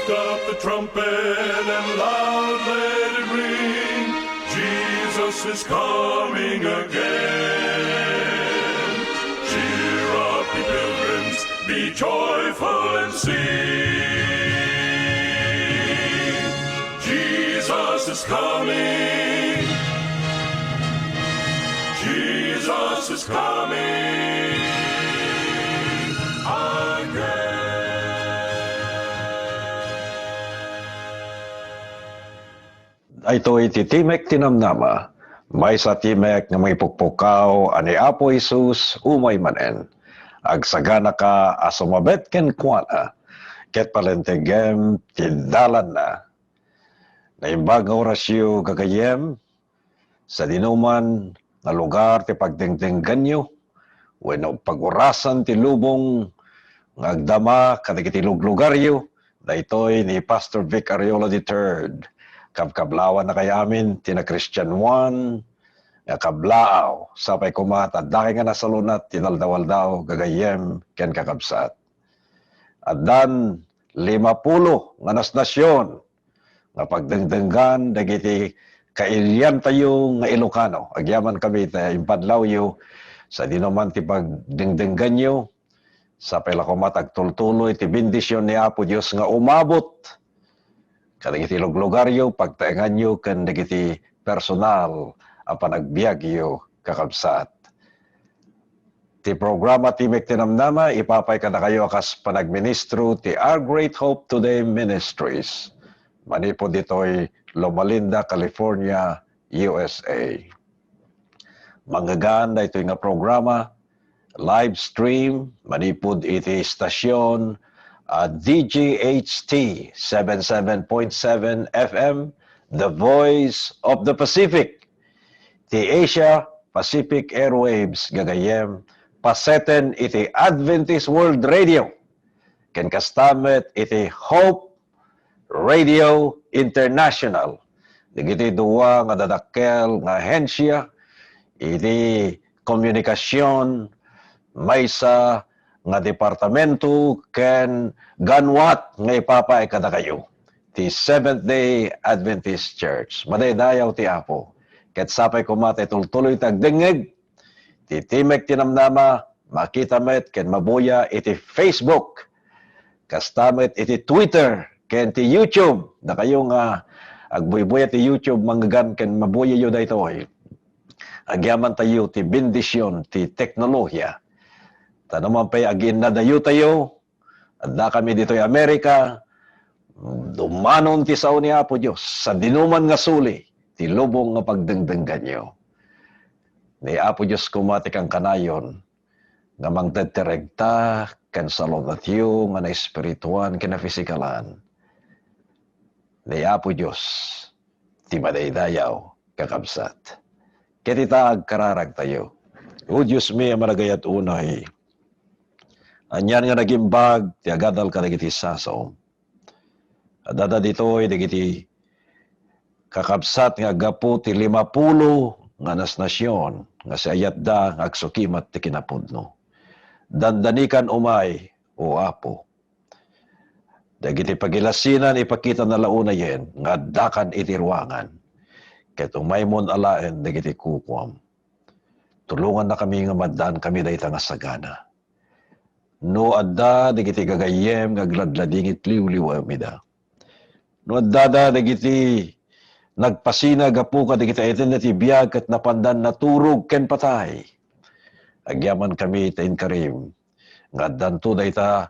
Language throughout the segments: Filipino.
Lift up the trumpet and loud let it ring. Jesus is coming again. Cheer up, ye pilgrims, be joyful and sing. Jesus is coming. Jesus is coming again. Ito'y titimek tinamnama, may sa timek nga may pukpukaw, ani Apo Isus, umay manen. Agsagana ka asumabet ken kuana, ket palentegem tindalan na. Naimbag nga orasyo gagayem, sa dinuman nga lugar ti pagdengdenggan nyo, wenno pagurasan ti lubong nga agdama kadagiti luglugaryo, daytoy ni Pastor Vic Ariola III. Kabkablawan na kay amin, tina Christian Juan, nga kablaaw, sapay kumata, daki nga nasalunat, tinaldawaldaw, gagayem, ken kakabsat. At dan, 50 nga nasnasyon, nga pagdengdenggan, dagiti kailyan tayo nga Ilocano. Agyaman kami, impadlaw yo, sa dinuman ti pagdengdenggan nyo, sapay lakumat, agtultuloy, ti bendisyon ni Apo Diyos nga umabot, kadagiti luglugaryo, pagtaengan nyo, kan dagiti personal, ang panagbiagyo kakabsat. Ti programa Timek Tinamnama, ipapay ka na kayo akas panagministro ti Our Great Hope Today Ministries. Manipod dito'y Loma Linda, California, USA. Manggagan na ito nga programa, live stream, manipod iti stasyon, DGHT 77.7 FM, The Voice of the Pacific. Ti Asia Pacific Airwaves gagayem, paseten iti Adventist World Radio. Ken kastamet iti Hope Radio International. Digiti duwa nga dadakkel nga ahensya, iti komunikasyon, maysa nga departamento ken ganwat nga ipapay kada kayo ti Seventh-day Adventist Church. Madaydayaw ti Apo. Ket sapay kumate tultuloy tagdengeg ti Timek Tinamnama, makita met ken mabuya iti Facebook. Kastamet iti Twitter ken ti YouTube. Da kayo nga agbuybuya ti YouTube manggagan ken mabuya yo daytoy. Agyaman tayo ti bendisyon ti teknolohiya. Tanaman pa'y agin na dayo tayo, at da kami dito'y Amerika, dumanon ti sao ni Apo Diyos, sa dinuman nga suli, ti lubong nga pagdengdenggan nyo. Ni Apo Diyos kumatik ang kanayon, nga mangdagteregta, kan salon na tiyo, nga na espirituan, kina fisikalan. Ni Apo Diyos, ti madaydayaw, kakabsat. Ketitaag kararag tayo. O Diyos mi, maragayat unay, anyan nga nagimbag, ti agadal ka nagiti sasom. Adada dito'y nagiti kakabsat nga gapu ti 50 nga nasnasyon, nga si ayat da, nga agsukimat ti kinapudno. Dandanikan umay, o Apo. Dagiti pagilasinan, ipakita na launa yen, nga dakan iti ruangan. Ket umay mon alaen, dagiti kukwam. Tulungan na kami nga maddaan kami dayta nga sagana. No adda dagiti gagayem nga gladladingit liwliw amida. No adda dagiti nagpasina gapu ka dagiti iten na tibiyag ket napandan naturog ken patay. Agyaman kami tain karim nga addanto dayta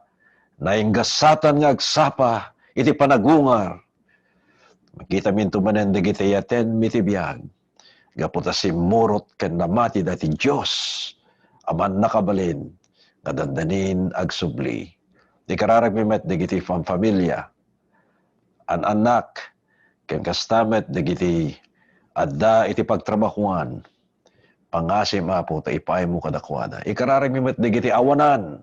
nainggasatan nga agsapa iti panagungar. Makita minto manen dagiti aten mitibiyag. Gaputa si murot ken namati dati Dios aman nakabalin nga dandanin agsubli. Di kararag mimet dagiti pamilya, an anak, ken kastamet dagiti adda iti pagtrabahuan, pangasim Apo, ta ipay mo kadakwada. Ikararag mimet dagiti awanan,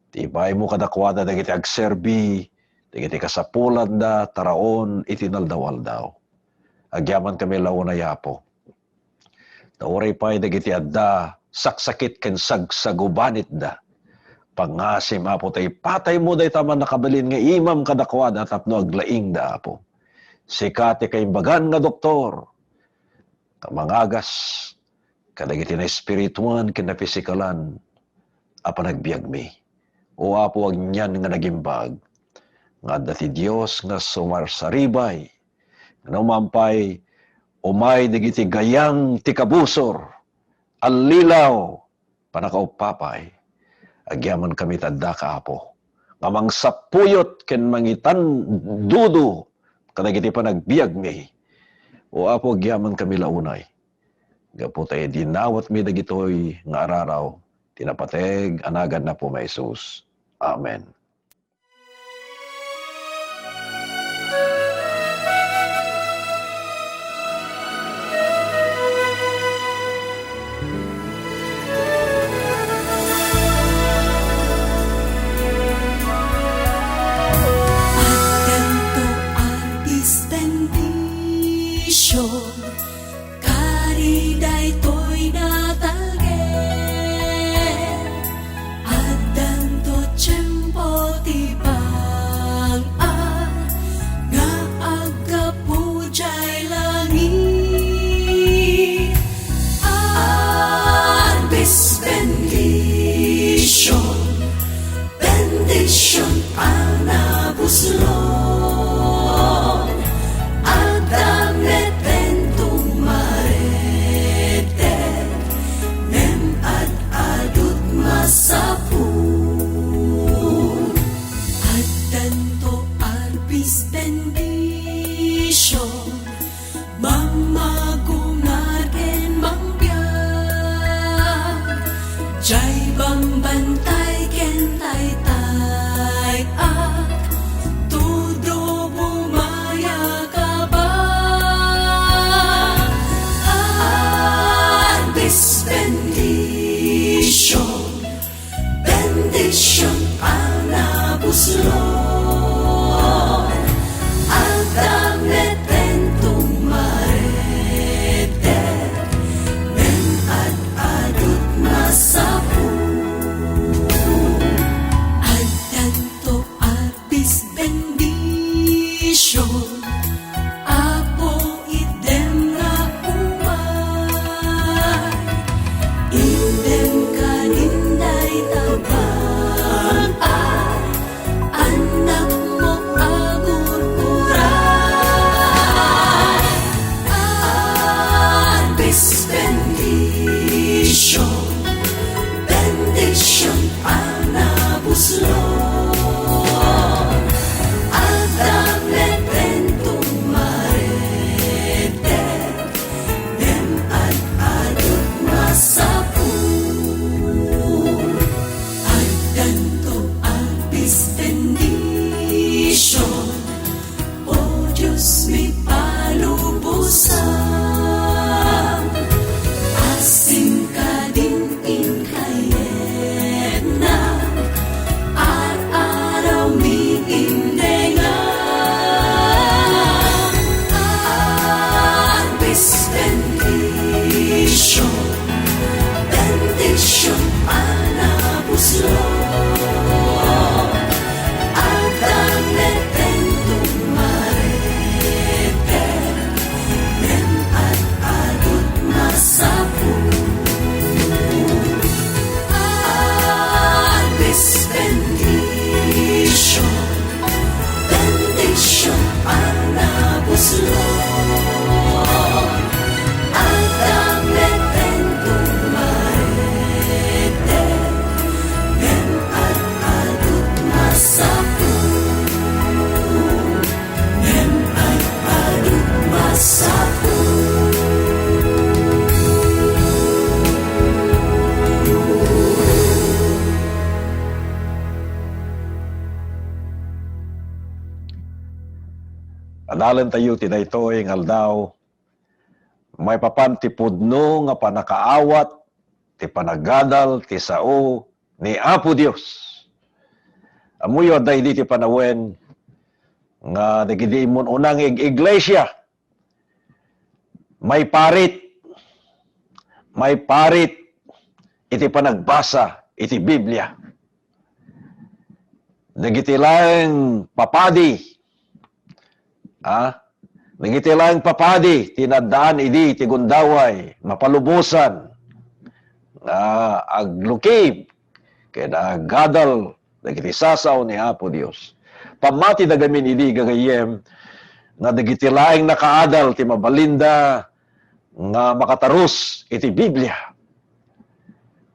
ti ipay mo kadakwada dagiti agserbi, dagiti kasapulan da, taraon, itinaldawal daw. Agyaman kami launa Apo. Nauray pa'y dagiti adda, saksakit ken sagsagubanit da. Pangasim apo tay patay mo day taman nakabilin nga imam kadakwad at tapno aglaing da apo. Sikati kay bagan nga doktor. Kamangagas kadagiti na espirituan kina pisikalan apa nagbiag mi. O apo wag niyan nga nagimbag. Nga dati Diyos nga sumarsaribay. Numampay umay digiti gayang tikabusor. Alilaw panakaupapay. Agyaman kami tadda ka apo. Ngamang sapuyot ken mangitan dudu kadagiti pa nagbiag mi. O apo agyaman kami launay. Gapo tayo dinawat mi dagitoy nga araraw. Tinapateg anagad na po may Jesus. Amen. Advento Addis bendition, kariday to'y natalgen. Advento tiempo ti pang-an, nga agapujay langit. Addis bendition, bendition ang nabuslon. Adam netentong mareten, nem ad-adut masapun. Advento Arbis bendition, mamagungar ken mangbiag. Jai bambantay ken taytay ak tudro bumaya ka ba? Arbis bendition, bendition ang nabuslon. Adam netentong mareten, nem ad-adut masapun. Advento Arbis bendition, apo idem nga umay. Idem kaninday tabang ay anak mo agur uray. Arbis bendition, bendition ang nabuslon. Adam netentong mareten, nem ad-adut masapun. Advento Arbis bendition, o Diyos mi palubusan. Asim ka din in kayena, araw mi indengan. Arbis bendition, bendition ang nabuslon. Adam netentong mareten, nem ad-adut masapun. Arbis bendition, bendition ang nabuslon. Adam netentong mareten, nem ad-adut masapun. Nem ad-adut masapun. Adalan tayo tinaytoy ng aldaw, may papan ti pudno nga panakaawat, ti panagadal, ti sao, ni Apo Dios. Amuyo day di ti panawen, nga nagidi mon unang iglesia, may parit, iti panagbasa, iti Biblia. nagitilang papadi, nagitilang papadi, tinadaan idi, tigundaway, mapalubusan, aglukib, kaya gadal, nagitisasaw ni Apo Dios. Pamati na gamin idi gagayem, nga nagitilaing nakaadal, ti mabalinda, nga makatarus, iti Biblia.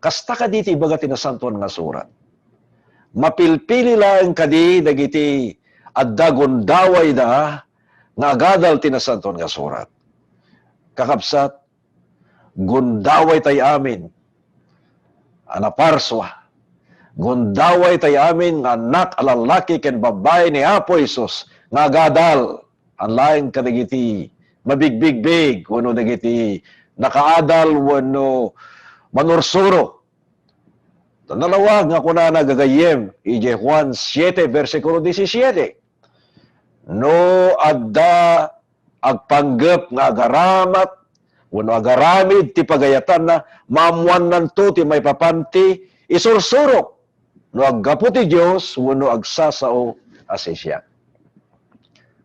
Kasta ka diti baga tinasantuan nga surat. Mapilpili lang kadi dagiti addagon daway da nga agadal tinasantuan nga surat. Kakabsat, gundaway tay amin, anaparswa, gundaway tay amin nga anak alalaki ken babay ni Apo Isus nga agadal, ang laing kadagiti mabigbig-big, wano dagiti nakaadal, wano manursuro. Nalawag nga kuna nagagayem, ije Juan 7, versikulo 17. No adda agpanggep nga agaramat, wano agaramid ti pagayatan na mamuan nanto ti may papanti, isursuro. No aggapu ti Diyos, wano agsasao asisya.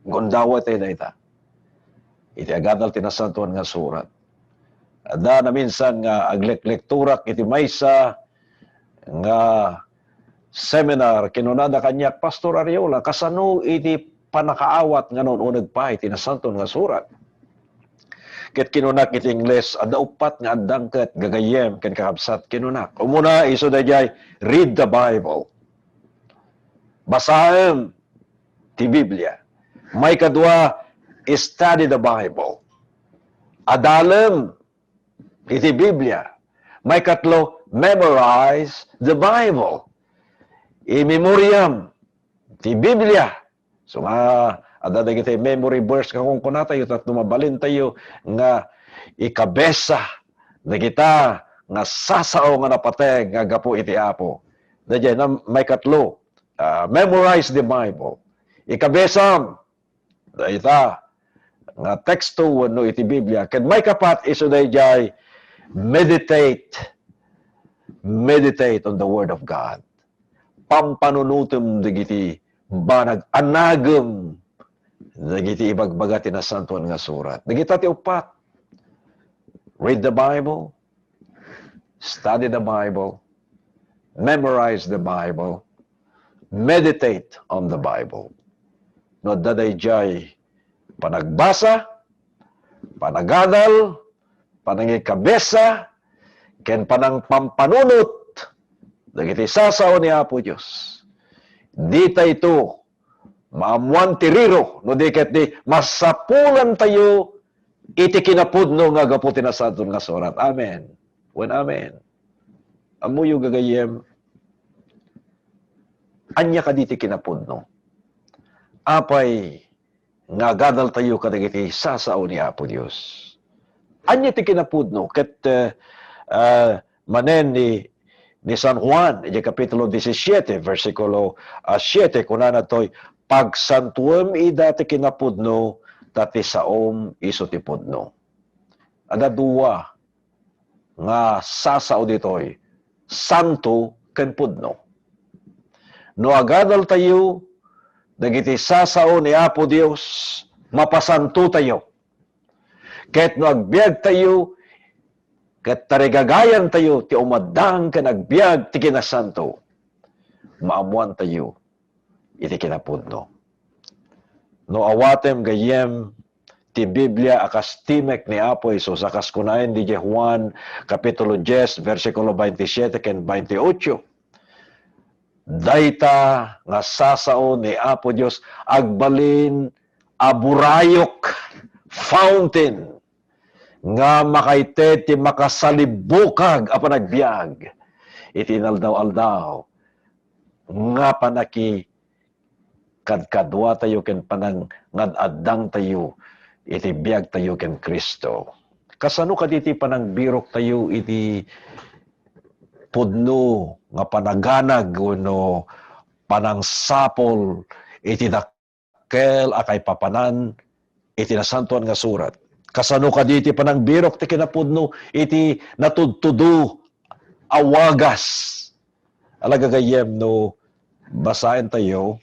Gundawa tayo na ita. Iti agadal tinasantuan nga surat. Ada na minsan nga aglek-lekturak iti maysa nga seminar kinunada kanyak Pastor Ariola kasano iti panakaawat nga noon uneg pa iti nasantuan nga surat. Ket kinunak iti Ingles ada upat nga addangket gagayem ken kakabsat kinunak. Umuna iso dayjay read the Bible. Basahem ti Biblia. May kadua, study the Bible. Adalem, iti Biblia. May katlo, memorize the Bible. I-memoriam, ti Biblia. So ada kita memory verse kung kuna tayo, at lumabalin tayo, nga ikabesa, na kita, nga sasao nga napateg, nga gapo iti Apo. Dadya, na may katlo, memorize the Bible. Ikabesam, ita nga teksto wano iti Biblia ken may kapat iso dayjay meditate on the word of God. Pampanunutem dagiti banag anagem dagiti ibagbaga ti nasantuan nga surat. Dagita ti upat. Read the Bible, study the Bible, memorize the Bible, meditate on the Bible. No dadayjay panagbasa, panagadal, panangikabesa, ken panang pampanunot, dagiti sasaw ni Apo Diyos. Dita ito, maamuan tiriro, no diket di, masapulan tayo, iti kinapudno nga gaputi na sa nga surat. Amen. When amen. Amuyo gagayem, anya ka diti kinapudno. Apay nga gadal tayo kadagiti sasao ni Apo Dios. Anya ti kinapudno ket manen ni San Juan, di kapitulo 17, versikulo 7, kunana toy pagsantuem ida ti kinapudno tati saom iso ti pudno. Ada duwa nga sasao ditoy santo ken pudno. No agadal tayo dagiti sasao ni Apo Dios, mapasanto tayo. Ket no agbiag tayo, ket tarigagayan tayo, ti umadang ka nagbiag ti kinasanto, maamuan tayo, iti kinapudno. No awatem gayem, ti Biblia akas timek ni Apo Isus, akas kunain di Juan, kapitulo 10, versikulo 27 ken 28, dayta nga sasao ni Apo Dios agbalin aburayok fountain nga makaited ti makasalibukag a panagbiag iti inaldaw-aldaw nga panaki kadkadwa tayo ken panang ngadaddang tayo iti biag tayo ken Kristo. Kasano kaditi panang birok tayo iti pudno nga panaganag no panang sapol iti dakkel akay papanan iti nasantuan nga surat. Kasano kaditi panang birok ti kinapudno iti natudtudo awagas. Alagagayem no basahin tayo,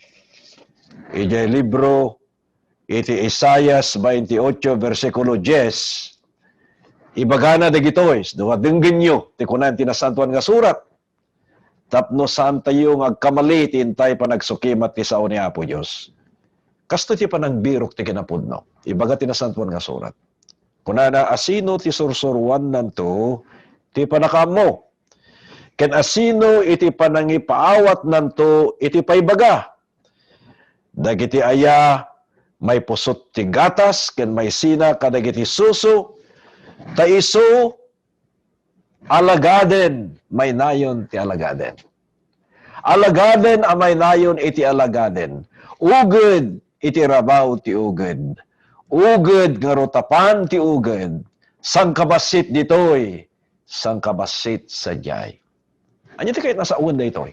iti libro, iti Isayas 28, versikulo 10, ibagana dagitoy, duwadinggin nyo, ti kunan tinasantuan nga surat, tapno saan tayo ngagkamali, tintay pa nagsukimat ti sao ni Apo Diyos. Kasto ti panagbirok ti kinapudno, ibaga tinasantuan nga surat. Kunana, asino ti sursurwan nanto, ti panakamo. Ken asino iti panangipaawat nanto, iti paibaga. Dagiti aya, may pusot ti gatas, ken may sina kadagiti suso, ta iso, alagaden, may nayon ti alagaden. Alagaden amay nayon iti alagaden. Uged iti rabaw ti uged. Uged nga rotapan ti uged. Sangkabasit ditoy. Sangkabasit sadyay. Anya ti kahit nasa uwan da itoy.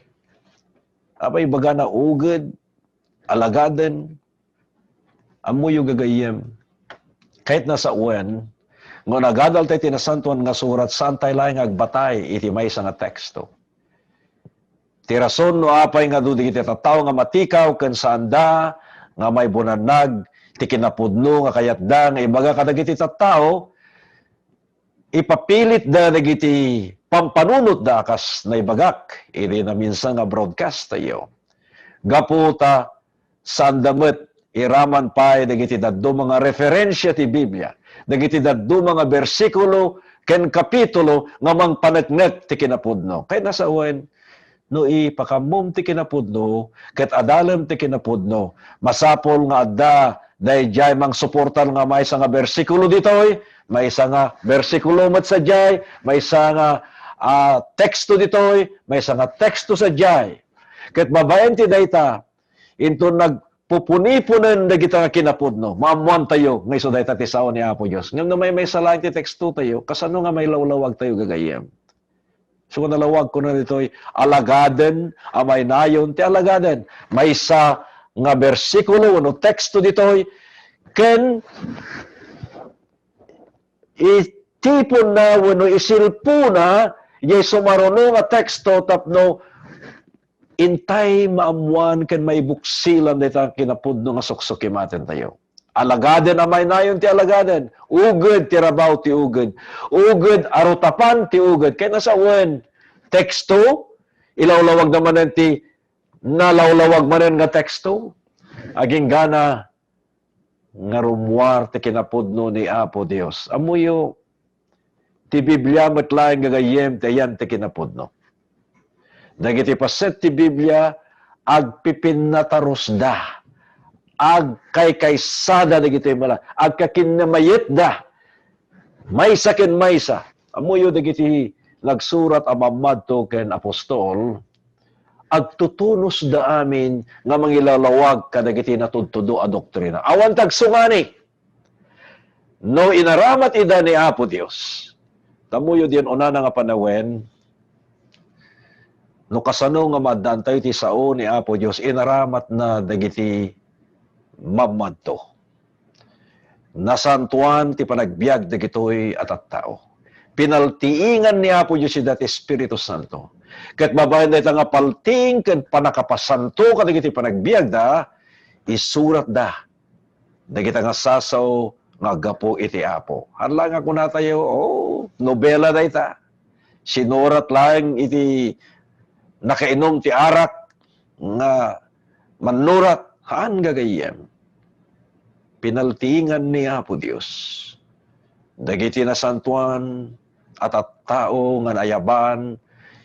Apay baga na uged, alagaden, amuyo gagayem. Kahit nasa uwan, nga nagadal tayo tinasantuan nga surat, saan tayo lang agbatay iti may nga teksto. Ti rason no apay nga dudig iti tataw nga matikaw ken sanda nga may bunanag ti kinapudno nga kayatda nga ibaga kadagiti tattao ipapilit da dagiti pampanunot da kas na ibagak iti na minsan nga broadcast tayo. Gaputa sandamet iraman pay dagiti daddo mga referensya ti Biblia, dagiti daddo mga bersikulo ken kapitulo nga mangpaneknek ti kinapudno. Kay nasa uwan no ipakamom ti kinapudno, ket adalem ti kinapudno, masapol nga adda, dahil jay mang suportal nga may nga bersikulo ditoy, may nga bersikulo mat sa jay, may nga teksto ditoy, may nga teksto sa jay. Ket babayan ti dayta, into nagpupuni-punen dagita nga kinapudno, maamuan tayo, ngay so dayta ti sao ni Apo Diyos. Ngam na may salang ti teksto tayo, kasano nga may lawlawag tayo gagayem. So nalawag ko na dito'y alagaden, amay nayon ti alagaden. May isa nga bersikulo, ano teksto dito'y, ken itipon na, ano isilpo na, yay sumaruno nga teksto, tapno, intay maamuan, ken may buksilan dito kinapudno nga suksukimaten tayo. Alagaden amay nayon ti alagaden. Uged ti rabaw ti uged. Uged arotapan ti uged. Kaya nasa uwan, teksto, ilawlawag naman ti nalawlawag manen nga teksto. Aging gana nga rumuar ti kinapudno ni Apo Dios. Amuyo, ti Biblia matlaing gagayem ti yan ti kinapudno. Dagiti paset ti Biblia, agpipinataros da. Ag kay kaysada dagiti mala, ag kakinamayet da, maysa ken maysa. Amuyo dagiti nagsurat a mamadto ken apostol, agtutunos da amin nga mangilalawag kadagiti natudtudo a doktrina. Awan tagsungani, no inaramat ida ni Apo Dios. Tamuyo diyan una nga panawen, no kasano nga maddantay ti sao ni Apo Dios, inaramat na dagiti mamadto. Nasantuan ti panagbiag dagitoy at tao. Pinaltiingan ni Apo Diyos si dati Espiritu Santo. Kat babayan dito nga palting kat panakapasanto ka dagiti panagbiag da, isurat da. Dagita nga sasaw nga gapo iti Apo. Hanlang ako na tayo, nobela da ita. Sinurat lang iti nakainom ti arak nga manurat. Haan gagayem? Pinaltingan ni Apo Dios. Dagiti nasantuan at tao nga nayaban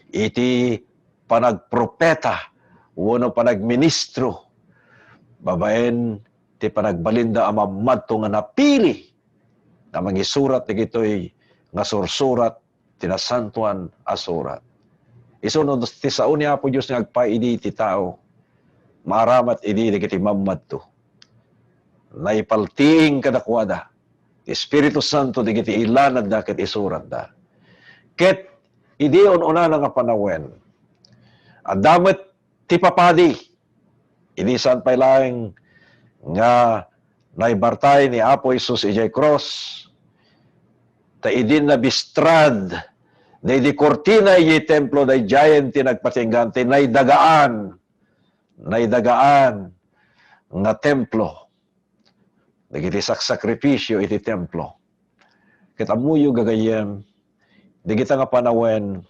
iti panagpropeta wano panagministro. Babaen ti panagbalinda amamadto nga napili na mangisurat dagitoy nga sursurat tinasantuan asurat. Isunod ti sao ni Apo Dios nga agpaidi ti tao. Maramat idi dagiti mamadto. Naipaltiing kadakwada. Espiritu Santo dagiti ilanad da ket isurat da. Ket idi una nga panawen. Adamet ti papadi. Idi san pay laeng nga naibartay ni Apo Jesus ijay cross. Ta idin na bistrad. Na idi kortina ijay templo da giant ti nagpatinggan ti naidagaan. naidagaan nga templo. Dagiti sakripisyo iti templo. Ket amuyo gagayem, digita nga panawen,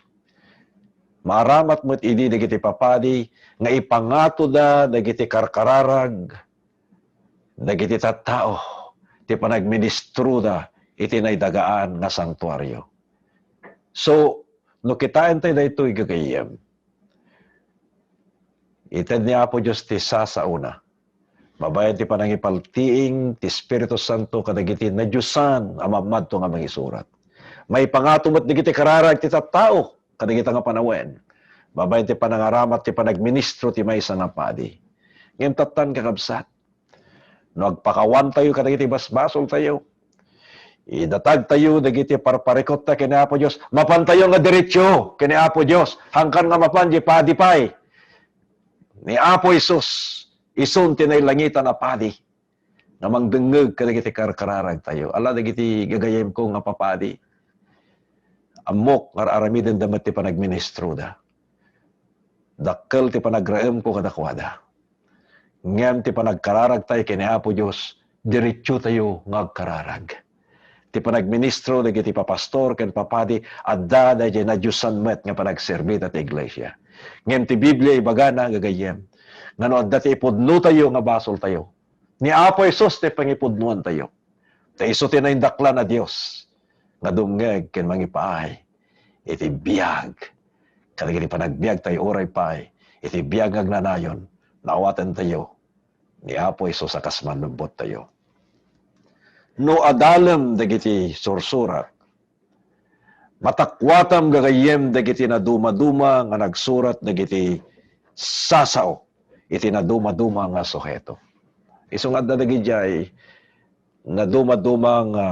maaramat mo't idi dagiti papadi, nga ipangato da dagiti karkararag, dagiti tattao, ti panagministro da iti naidagaan nga sanktuaryo. So, no kitaan tayo daytoy gagayem, ited niya po Diyos ti sasauna. Mabayad ti panangipaltiing ti Espiritu Santo kadagiti na Diyosan amamad to nga mangisurat. May pangatumot digiti kararag ti tattao kadagiti nga panawen. Mabayad ti panangaramat ti panagministro ti maysa nga padi. Ngem tattan kakabsat. No agpakawan tayo kadagiti basbasol tayo. Idatag tayo dagiti parparikot ta kini Apo Dios. Mapan tayo nga diretsyo kini Apo Dios. Hangkan nga mapan di padipay. Ni Apo Isus. Isun tinay langitan na padi. Nga mangdengeg kadagiti karkararag tayo. Ala dagiti gagayem ko nga papadi. Amok nga aramiden damat ti panagministro da. Dakkel ti panagraem ko kadakwada. Ngem ti panagkararag tayo kini Apo Dios, diretsyo tayo nga agkararag. Ti panagministro dagiti papastor ken papadi adda dayjay na Diyosan met nga panagserbita ti iglesia. Ngem ti Biblia ibagana gagayem. Ngano adda ti ipudno tayo nga basol tayo. Ni Apo Hesus ti pangipudnuan tayo. Ta isu ti naindakla na Dios nga dumngeg ken mangipaay iti biag. Kadagiti panagbiag tayo oray paay iti biag nga agnanayon naawatan tayo ni Apo Hesus akas manlubot tayo. No adalem dagiti sursurat matakwatam gagayem dagiti na duma-duma nga nagsurat dagiti sasao iti na duma-duma nga suheto. Isungat na dagijay na duma-duma nga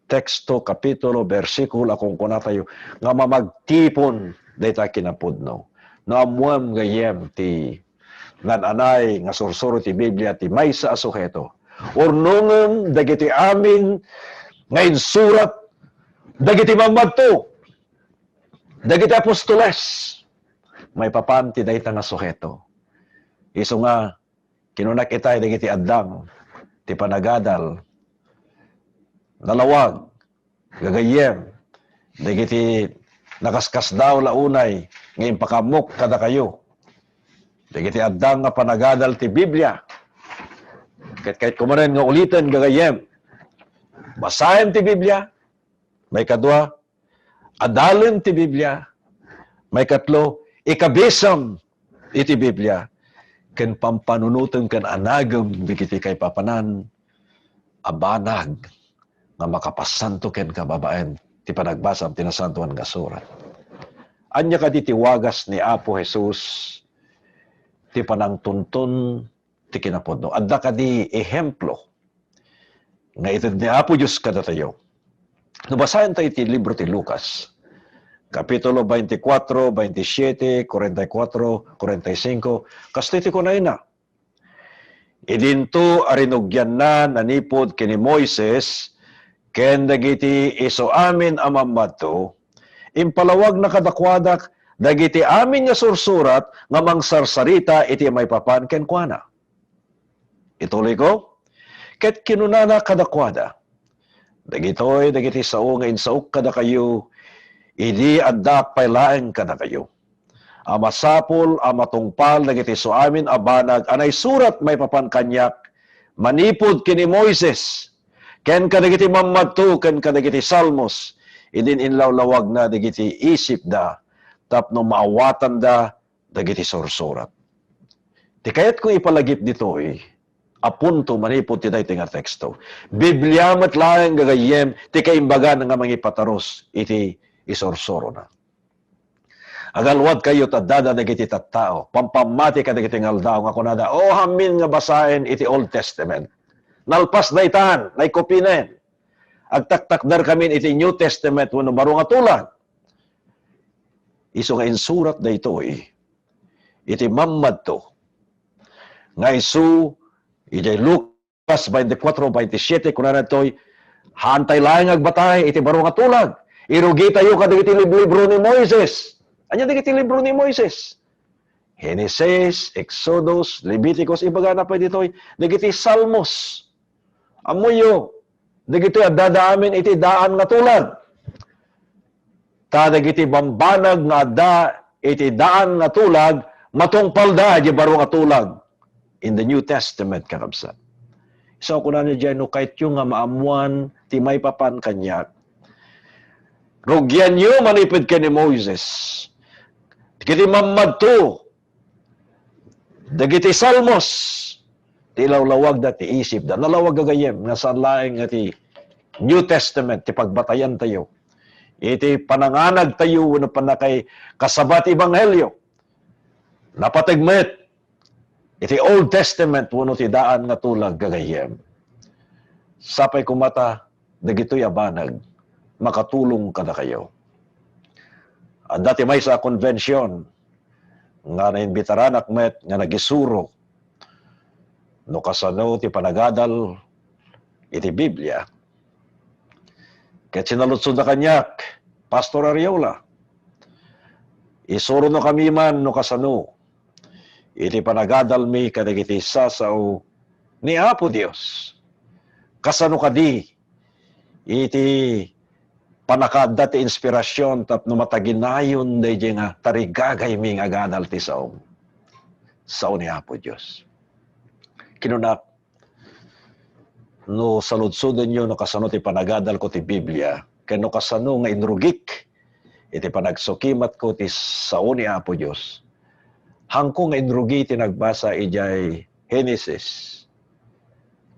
teksto, kapitulo, bersikulo akong kuna tayo nga mamagtipon dayta kinapudno. No amuam gayem ti nananay nga sursuro ti Biblia ti maysa a suheto. Urnungan dagiti amin nga insurat dagiti mamadto dagiti apostoles may papan ti dayta nga suheto. Isu nga, kinunak itay dagiti addang, ti panagadal, nalawag, gagayem, dagiti nakaskas daw launay, ngayon pakamok kada kayo. Dagiti addang nga panagadal ti Biblia. Kahit kumarin nga ulitin gagayem, basahin ti Biblia, may kadwa, adalin ti Biblia, may katlo, ikabisam iti Biblia, ken pampanunutan ken anagem digiti kay papanan abanag nga makapasanto ken kababaen ti panagbasam ti nasantuan nga surat. Anya kadi ti wagas ni Apo Hesus ti panangtuntun ti kinapudno. Adda kadi ehemplo nga ited ni Apo Dios kada tayo. Nabasahin tayo ti libro ti Lucas. Kapitulo 24, 27, 44, 45. Kastiti ko na ina. Idinto arinugyan na nanipod kini Moises ken dagiti iso amin amammadto impalawag na kadakwadak dagiti amin nga sursurat nga mangsarsarita iti may papan ken kuana. Ituloy ko. Ket kinunana kadakwada. Dagiti sao nga insaok kada kayo idi adda paylaeng kada kayo. Amasapol, amatungpal, dagiti suamin, abanag, anay surat may papan kanyak, manipod kini Moises, ken kadagiti mamadto, ken kadagiti salmos, idin inlawlawag na dagiti isip da, tapno maawatan da, dagiti sursurat. Ti kayat kong ipalagip dito apunto manipod ti daytoy nga teksto. Biblia met laeng gagayem, ti kaimbaga nga mangipataros, iti isursuro na. Agalwad kayo tadada dagiti tattao, pampamati ka dagiti ngaldao nga kunada, hamin nga basahin iti Old Testament. Nalpas na itan, naikopinen. Agtaktakdar kami iti New Testament, wano baro nga tulan. Iso nga insurat da ito iti mamad to. Nga isu, iti Lucas 24-27, kunada ito'y, hantay lang agbatay, iti baro nga tulag. Irugi tayo kadagiti libro ni Moises. Anya dagiti libro ni Moises? Genesis, Exodus, Leviticus, ibaga na pa dito'y, dagiti Salmos. Amuyo, dagito'y adadaamin iti daan nga tulad. Ta dagiti bambanag nga adda iti daan nga tulag, matungpal da, di baro nga tulag. In the New Testament, kakabsat. So, kung na niya no, kahit yung nga maamuan, ti may papan kanyak, rugyan nyo manipid ka ni Moses. Dagiti mamadto, dagiti Salmos, ti lawlawag da, ti isip da, nalawag gagayem, nga saan laing nga ti New Testament, ti pagbatayan tayo. Iti pananganag tayo, na panakay kasabat Ebanghelyo, napatigmet, iti Old Testament, wano ti daan nga tulag gagayem. Sapay kumata, dagito'y abanag, makatulong kada kayo. At dati may sa konvensyon, nga naimbitaran akmet, nga nagisuro, no kasano ti panagadal, iti Biblia. Kaya sinalutsod na kanyak, Pastor Ariola, isuro no kami man no kasano, iti panagadal mi kadagiti sasaw ni Apo Dios. Kasano kadi, iti panakadda ti inspirasyon tapno mataginayon day nga tarigagay mi nga gadal ti sao ni Apo Dios. Kinunak, no saludsudon nyo no kasano ti panagadal ko ti Biblia, ken no kasano nga inrugik, iti panagsukimat ko ti sao ni Apo Dios. Hangko nga inrugi ti nagbasa ijay Genesis,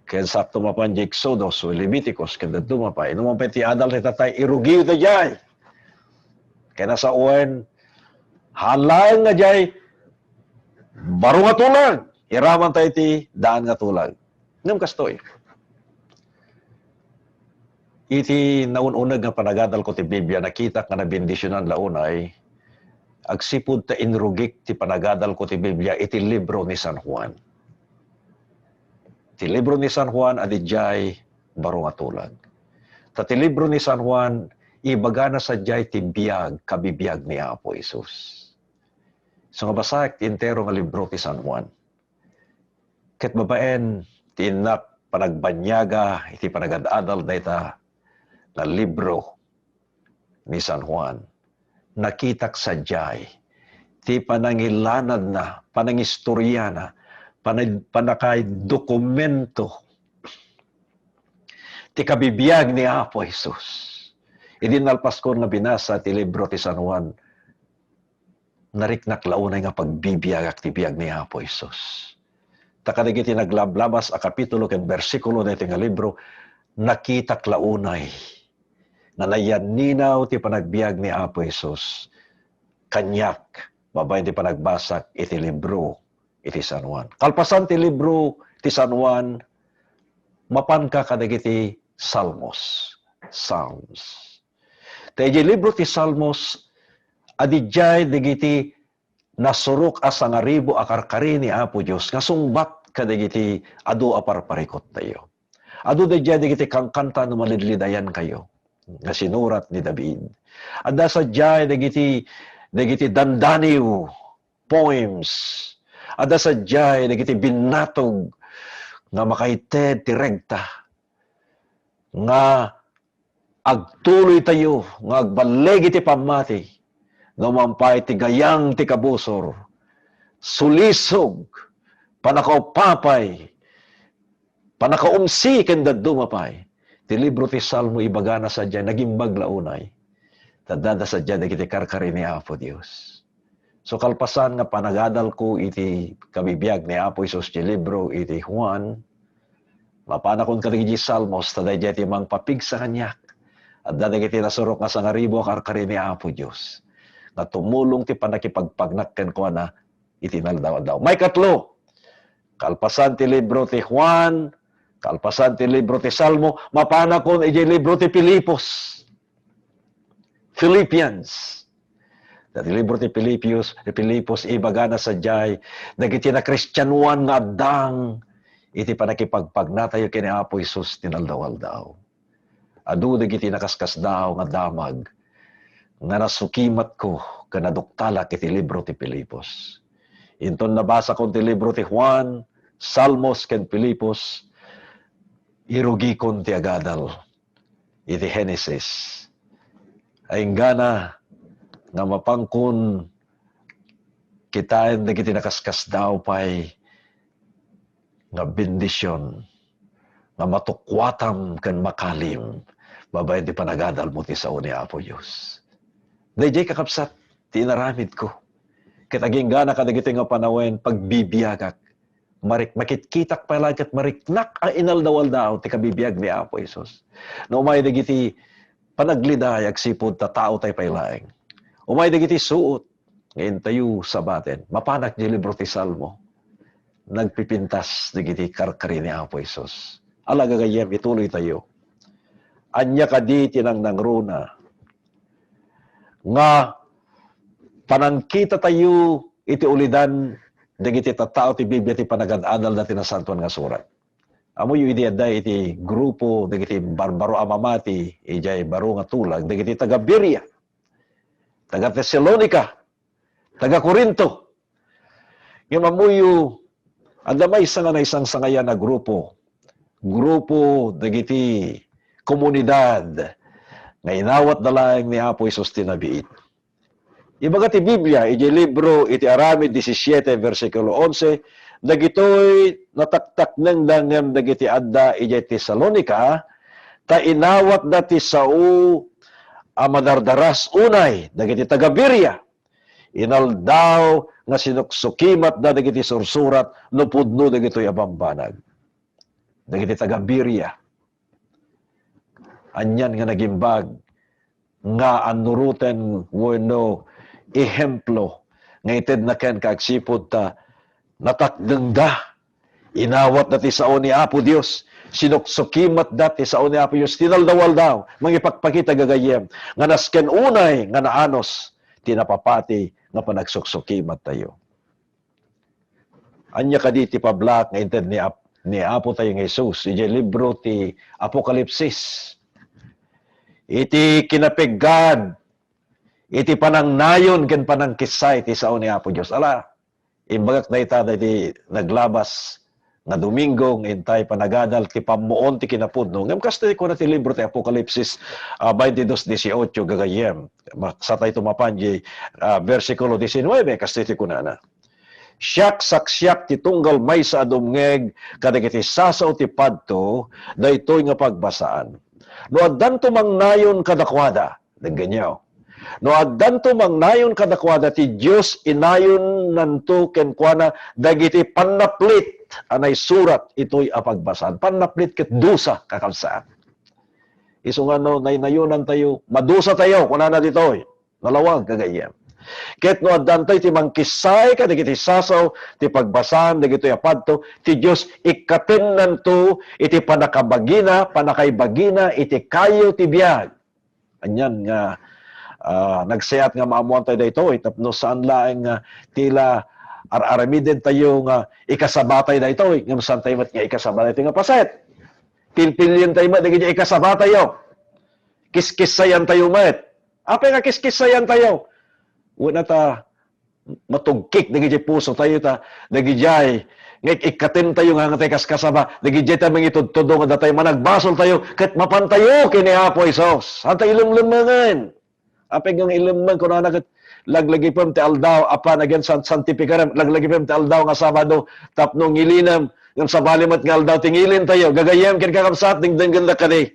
ken sakto mapan di Exodus o Leviticus, ken dadto mapay. Nung mapay ti adal ti tatay, irugi ito jay. Kaya nasa uwan, halayan nga jay, baro nga tulag. Iraman tayo ti daan nga tulag. Ngam kastoy. Iti naununag nga panagadal ko ti Biblia, nakita nga na bendisyonan launay, agsipud ta inrugik ti panagadal ko ti Biblia, iti libro ni San Juan. Ti libro ni San Juan adijay baro nga tulag. Ta ti libro ni San Juan ibaga na sadyay ti biyag, kabibiyag ni Apo Isus. So nga basak ti entero nga libro ti San Juan. Ket babaen ti inak panagbanyaga iti panagadadal dayta nga libro ni San Juan. Nakitak sadyay ti panangilanad na, panangistorya na, panakay dokumento ti kabibiyag ni Apo Jesus. Idinalpas ko na binasa ti libro ti San Juan, nariknak launay nga pagbibiyag at tibiyag ni Apo Jesus. Takadagiti naglablabas a kapitulo ken bersikulo na iti nga libro, nakitak launay na nayaninaw ti panagbiag ni Apo Jesus. Kanyak, babay ti panagbasak iti libro iti San Juan. Kalpasan ti libro ti San Juan, mapan ka kadagiti Salmos. Psalms. Tayo libro ti Salmos, adijay digiti nasurok asa nga ribo akarkari ni Apo Diyos, nga sungbat kadagiti adu aparparikot tayo. Adu dijay digiti kangkanta no malidlidayan kayo, nga sinurat ni David. Adda sadyay digiti dandaniw poems. Ada sadyay dagiti binatog nga makaited ti regta nga agtuloy tayo nga agbaleg iti pamati no mampay ti gayang ti kabusor sulisog panakaupapay panakaumsi ken daddo mapay ti libro ti Salmo ibaga na sadyay nagimbag launay tadada sadyay dagiti karkari ni Apo Dios. So kalpasan nga panagadal ko iti kabibiyag ni Apo Isus ti libro iti Juan, mapanakon kadagiti Salmos, taday iti mang papig sa kanyak, at dadag iti nasurok nga sa ngaribo karkari ni Apo Diyos, nga tumulong ti panakipagpagnakken ko na iti naldaw-daw. May katlo, kalpasan ti libro ti Juan, kalpasan ti libro ti Salmo, mapanakon iti libro ti Philippos. Dati libro ti Pilipos, ibaga na sadyay, dagiti na Kristyanuan nga addang, iti panakipagpagnatayo kini Apo Isus tinaldaw-aldaw. Adu dagiti nakaskas daw nga damag, nga nasukimat ko, kanaduktalak iti libro ti Pilipos. Inton nabasa kong ti libro ti Juan, Salmos ken Pilipos, irugi kon ti agadal, iti Genesis. Ay gana nga mapangkon kitain na kiti nakaskas daw pa'y nga bendisyon, nga matukwatam ken makalim, babae di panagadal mo ti sao ni Apo Diyos. Dayjay kakapsat, tinaramid ko. Kitaging gana kadagiti nga panawen, pagbibiyagak, makitkitak pala kat mariknak ang inaldawal daw ti kabibiyag ni Apo Isus. No umay dagiti panagliday agsipod ta tao tay paylaeng. Umay dagiti suot ngayon tayo sa batin. Mapanak di libro ti Salmo. Nagpipintas dagiti karkari ni Apo Isus. Alaga gayem ituloy tayo. Anya kadi tinang nangruna nga panangkita tayo iti ulidan dagiti tattao ti Biblia ti panagad-adal dati na santuan nga surat. Amo yu iti adday iti grupo dagiti barbaro amamati ijay baro nga tulag dagiti taga Berea, taga Thessalonica, taga Corinto. Yung amuyo adamay isa nga na isang sangayan na grupo dagiti komunidad nga inawat dalaeng ni Apo Isus tinabiit. Ibaga ti Biblia, iti libro, iti Aramid 17, versikulo 11, dagitoy nataktak ng dangem dagiti adda iti Thessalonica, ta inawat dati sao amadardaras unay, dagiti taga Berea. Inaldaw nga sinuksukimat da dagiti sursurat, no pudno dagitoy abambanag. Dagiti taga Berea. Anyan nga nagimbag, nga anuruten wano ehemplo nga ited na ken kaagsipod ta natakdeng da inawat dati sao ni Apo Dios sinuksukimat dati sao ni Apo Dios tinaldawal daw mangipagpakita gagayem nga nasken unay nga naanos tinapapati nga panagsuksukimat tayo. Anya kaditi pablak nga ited ni Apo tayo ng Jesus iti libro ti Apokalipsis. Iti kinapigad, iti panangnayon ken panangkisay ti sao ni Apo Dios. Ala, imbagak na ita iti naglabas nga Domingo ngintay panagadal ti pamuon ti kinapudno. Ngem kasta ko na ti libro ti Apokalipsis 22:18 gagayem. Sa tayo tumapanji versikulo 19 kasta ti kunana. Siyak saksyak ti tunggal may sa adumngeg kadagiti sasaw ti padto daytoy nga pagbasaan. No addan mangnayon kadakwada, nagganyaw. No addan mangnayon kadakwada ti Dios inayon nanto ken kuana dagiti panaplit anay surat itoy apagbasan. Panaplit ket dusa kakabsaan. Isu nga no naynayonan tayo, madusa tayo kunana ditoy. Nalawag kagayem. Ket no addan ti mangkisay kadagiti sasaw ti pagbasan dagitoy apadto ti Dios ikaten nanto iti panakaybagina iti kayo ti biag. Anyan nga nagsayat nga maamuan tayo daytoy tapno saan laeng tila aramiden tayo nga ikasabatay daytoy ngem saan tayo met nga ikasabatay nga paset. Pilpilyen tayo met dagiti ikasabatay yo. Kiskisayan tayo met. Apay nga kiskisayan tayo? Una ta matugkik dagiti puso tayo ta dagijay ngek ikaten tayo nga tay kaskasaba dagijay ta mangitudtudo nga datay managbasol tayo ket mapantayo kini Apo Isus. Anta ilumlumangan. Apay nga ilumman kunana ket laglagi pem ti aldaw apan again santipikarem laglagi pem ti aldaw nga Sabado tapno ngilinam ngem sabalimat nga aldaw tingilin tayo gagayem ken kakabsat dingdeng ganda kadi.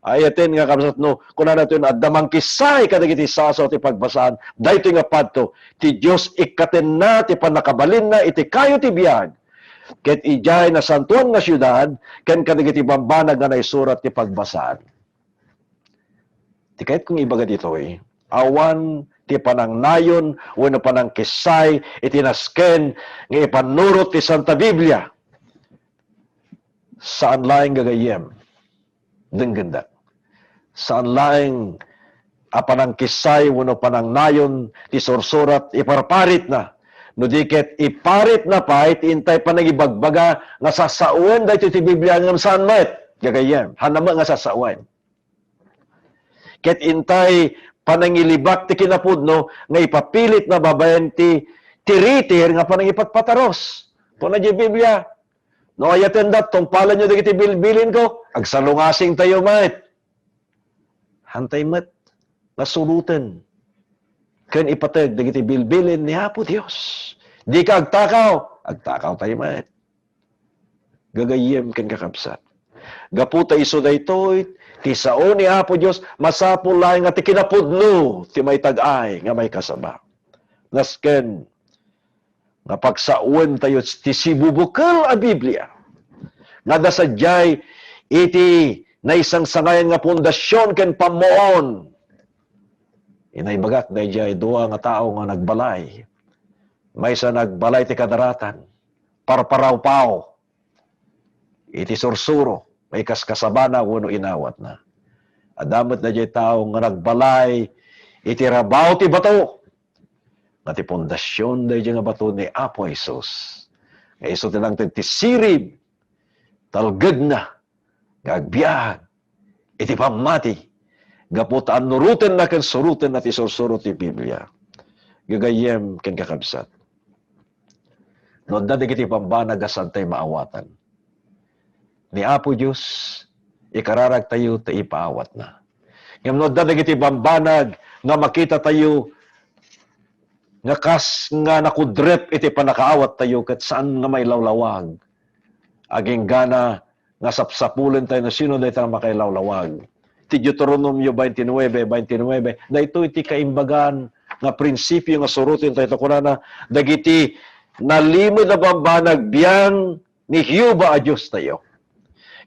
Ayaten nga kapsat no, kuna nato yun, adamang kisay kadagiti sasaw ti pagbasaan, dahito nga padto, ti Diyos ikaten na, ti panakabalin na, iti kayo ti biyag. Ket ijay na santuan nga syudad, ken kadagiti bambanag nga naisurat ti pagbasaan. Ti kahit kung ibaga ditoy, awan ti panangnayon, wano panang kisay, iti nasken, nga ipanurot ti Santa Biblia. Saan laing gagayem? Dengganda. Saan laing apanang kisay wano panangnayon ti sursurat iparparit na no diket iparit na pa itintay pa nagibagbaga nga sasauen dayto ti Biblia ngem saan met gagayem hanama nga sasauen ket intay panangilibak ti kinapudno nga ipapilit na babayen ti tiritir nga panangipat pataros. Kung na di Biblia, no ayaten dat, tungpalan nyo dagiti bilbilin ko, agsalungasing tayo mat. Hantay mat, nasulutan. Ken ipatag dagiti bilbilin ni Apo Dios. Di ka agtakaw tayo mat. Gagayem ken kakabsat. Gaputa iso daytoy, ti sao ni Apo Dios, masapul laeng nga ti kinapudno, ti may tag-ay nga may kasaba. Nasken, nga pagsauan tayo ti sibubukal a Biblia. Nga dasadyay iti na isang sangayan nga pundasyon ken pamuon. Inay bagat dayjay duwa nga tao nga nagbalay. Maysa nagbalay ti kadaratan. Parparaw-paw. Iti sursuro. May kaskasabana wano inawat na. Adamot na jay tao nga nagbalay iti rabaw ti bato. Nga ti pundasyon dayjay nga bato ni Apo Jesus. Nga iso tinang ti sirib. Talgag na. Gagbiag. Iti pamati. Gaputaan nurutin na ken surutin na ti sursuro ti Biblia. Gagayem ken kakabsat. No dati kiti pambanag asantay maawatan. Ni Apo Diyos, ikararag tayo ta ipaawat na. Ngam no dati kiti pambanag nga makita tayo nga kas nga nakudrep iti panakaawat tayo ket saan nga may lawlawag. Aging gana nga sapsapulen tayo na sino dahi tayo makailawlawag. Ti Deuteronomio 29:29, na ito iti kaimbagan nga prinsipyo nga surutin tayo kunana, dagiti nalimod na bambanag biyang ni Hiuba a Diyos tayo.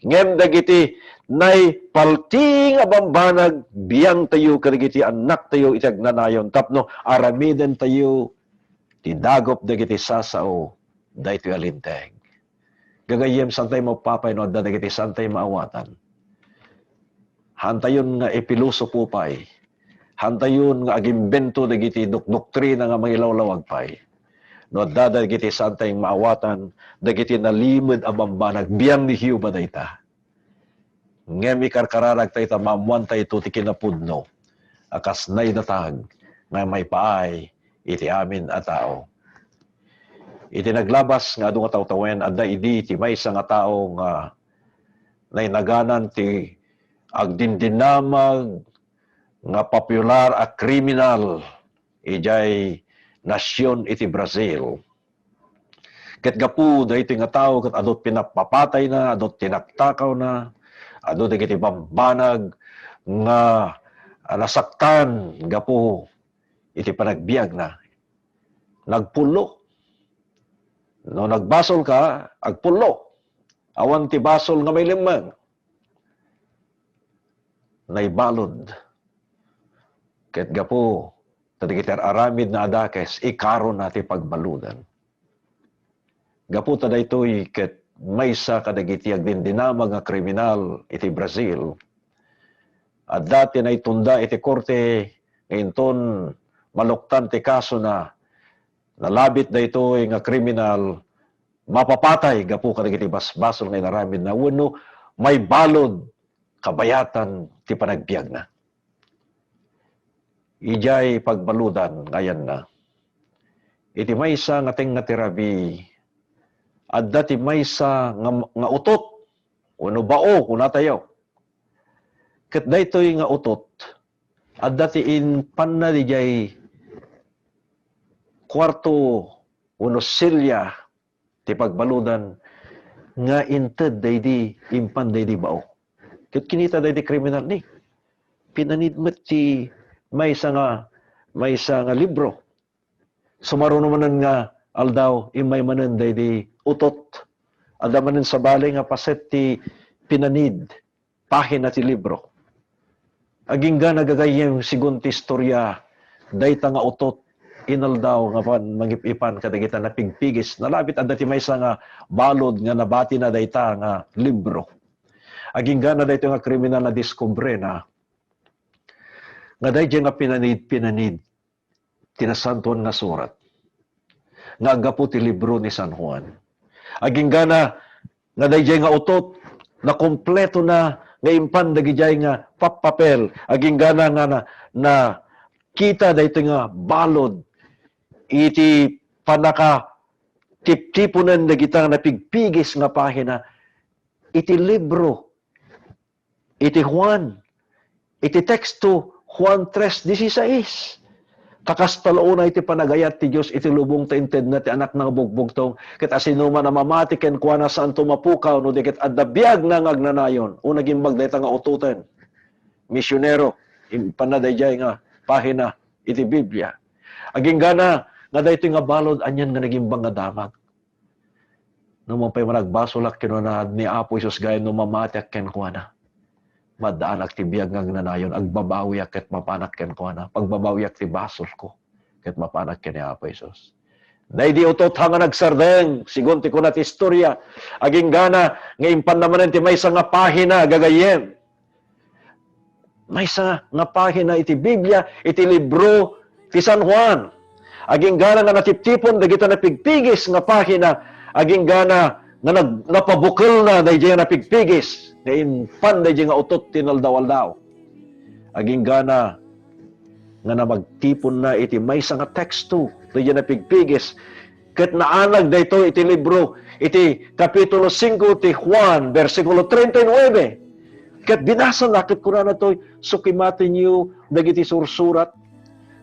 Ngem dagiti nay palti nga bambanag biyang tayo kadagiti anak tayo itagnanayon tapno aramiden tayo ti dagop dagiti sasao daytoy alinteg. Gagayem santay magpapay no dagiti santay maawatan. Hantayon nga epiluso po pay. Hantayon nga agimbento dagiti doktrina nga mangilawlawag pay. No dagiti santay maawatan dagiti nalimod a bambanag biyang ni Hiuba dayta. Ngem ikarkararag tayo ta maamuan tayo ito ti kinapudno. Akas nay natag nga may paay iti amin a tao. Iti naglabas nga adung tawtawen adda idi ti maysa nga tao nga nainaganan ti agdindinamag nga popular a kriminal ijay nasyon iti Brazil. Ket gapu daytoy nga tao ket adot pinapapatay na, adot tinaktakaw na, adot iti bambanag nga nasaktan gapu iti panagbiag na. Nagpulo. No nagbasol ka, agpulo. Awan ti basol nga may limang. Naibalod. Ket gapo, tadigitar aramid na adakes, ikaro nati pagbaludan. Gapo tada ito'y ket maysa kadagiti agdindinamag nga kriminal iti Brazil. At dati na itunda iti korte, ngayonton maluktan ti kaso na nalabit da ito'y nga kriminal, mapapatay gapo kadagiti basbasol nga inaramid na wano may balod kabayatan ti panagbiag na. Ijay pagbaludan ngayon na. Iti maysa nga ting nga tirabi at dati maysa nga utot uno bao kuna tayo. Ket daytoy nga utot at dati in panna dijay kwarto uno silya ti pagbaludan nga inted daydi impan daydi bao. Ket kinita daydi kriminal ni. Pinanidmet ti maysa nga libro. Sumaro naman nga aldaw imay manen daydi utot. Ada manen sa balay nga paset ti pinanid pahina ti libro. Aging ga nagagayem sigun ti istorya dayta nga utot inaldaw nga pan mangipipan kadagita na pigpigis nalabit adda ti maysa nga balod nga nabati na dayta nga libro. Aging gana dayto nga kriminal na diskubre na nga dayjay nga pinanid tinasantuan nga surat nga agapo ti libro ni San Juan. Aging gana nga dayjay nga utot na kompleto na nga impan dagijay nga papel. Aging gana nga na kita dayto nga balod iti panaka tip-tipunan na kita napigpigis nga pahina, iti libro, iti Juan, iti teksto, Juan 3:16. Kakastalauna iti panagayat ti Diyos, iti lubong ta inted na ti anak ng bugbugtong, ket asinuma na mamati ken kuana saan tumapukaw, no di ket adabiyag na ngagnanayon, o naging magdayta nga ututen. Misyonero, panadayjay nga pahina, iti Biblia. Aging gana, nga dayto nga balod, anyan nga naging bang nga damag. No pa'y managbasolak kinunad ni Apo Isus gaya no mamatiak ken kuana. Madaanak ti biyag nga nanayon, agbabawiak ket mapanak ken kuana. Pagbabawiak ti basol ko, ket mapanak ken ni Apo Isus. Dahil di utot hanga nagsardeng, sigun ti kunat istorya, aging gana, nga impan naman ti maysa nga pahina, gagayem. Maysa nga pahina iti Biblia, iti libro ti San Juan. Aging gana nga natiptipon, dagita napigpigis nga pahina, aging gana nga napabukal na, dahil napigpigis, nga infan dahil nga utot tinaldaw-aldaw. Aging gana nga na magtipon na iti maysa nga teksto, dahil napigpigis, ket naanag dayto iti libro, iti kapitulo 5 ti Juan, versikulo 39. Ket binasa nakit ko na to'y sukimati niyo dagiti sursurat,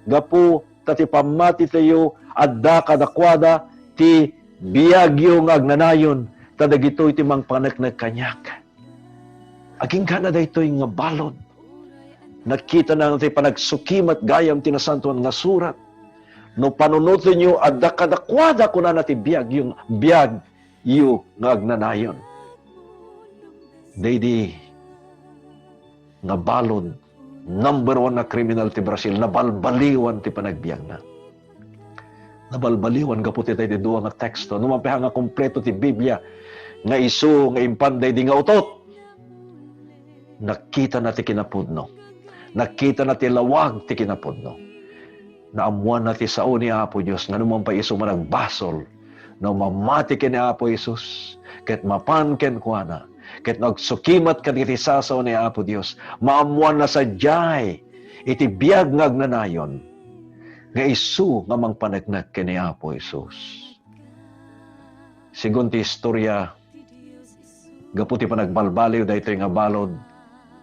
gapu tati pamati tayo adda kadakwada ti biyagyo nga agnanayon tadagito iti mang paneknek kanyak. Aging kana daytoy nga balod. Nakita na natin panagsukimat gayam tinasantuan nga surat. No panunutin nyo adda kadakwada kuna nati biyagyo nga agnanayon. Daydi nga balod, number 1 na kriminal ti Brazil, nabalbaliwan ti panagbiag na. Nabalbaliwan, kaputi tayo ti duwa nga teksto. Numapiha nga kompleto ti Biblia, nga isu, nga impanday di nga utot. Nakita na ti kinapudno. Nakita na ti lawag ti kinapudno. Naamuan na ti sao ni Apo Diyos, nga naman pa isu managbasol, na mamati ken ni Apo Isus, ket mapan ken kuana, ket nagsukimat ket iti sasaw ni Apo Dios, maamuan na sadyay iti biag nga agnanayon nga isu nga mangpaneknek ken ni Apo Isus. Sigun ti istorya, gaputi pa nagbalbaliw daytoy nga balod,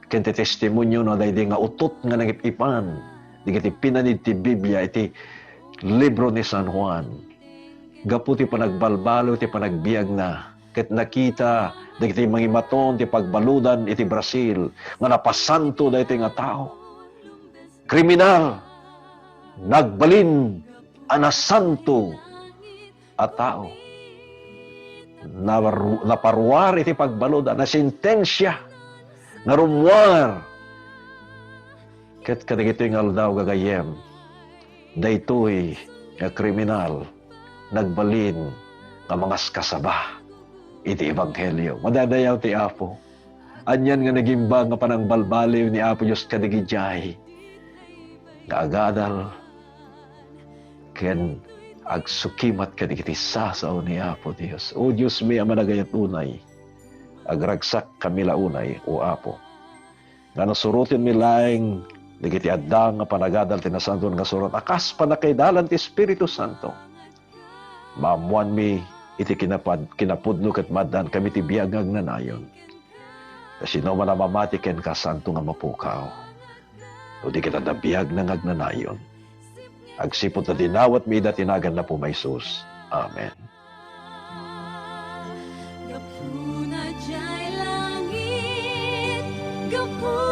ken ti testimonyo no daydi nga utot nga nagipipan, digiti pinanid ti Biblia iti libro ni San Juan. Gaputi pa nagbalbaliw ti panagbiag na, ket nakita dagiti mangimaton ti pagbaludan iti Brazil nga napasanto daytoy nga tao. Kriminal, nagbalin anasanto a tao. Naparuar iti pagbaludan, na sentensya, narumwar. Ket kadagitoy nga aldaw gagayem, daytoy nga kriminal, nagbalin nga mga kasaba iti ebanghelyo. Madadayaw ti Apo. Anyan nga nagimbang nga panang balbaliw ni Apo Diyos kadigijay. Nga agadal ken agsukimat kadigiti sasaw ni Apo Diyos. O Diyos mi amanagayat unay. Agragsak kami launay, o Apo. Nga nasurutin mi laing digiti adda nga panagadal tinasanton nga surat. Akas panakaidalan ti Espiritu Santo. Maamuan mi iti kinapudno ket madan kami ti biag nga agnanayon. Sino man mamati ken kasanto nga mapukaw. O di kita da biag nga agnanayon. Agsipot na dinawat mi ida tinagan na po may Sus. Amen. Gapuna jay langit, gapuna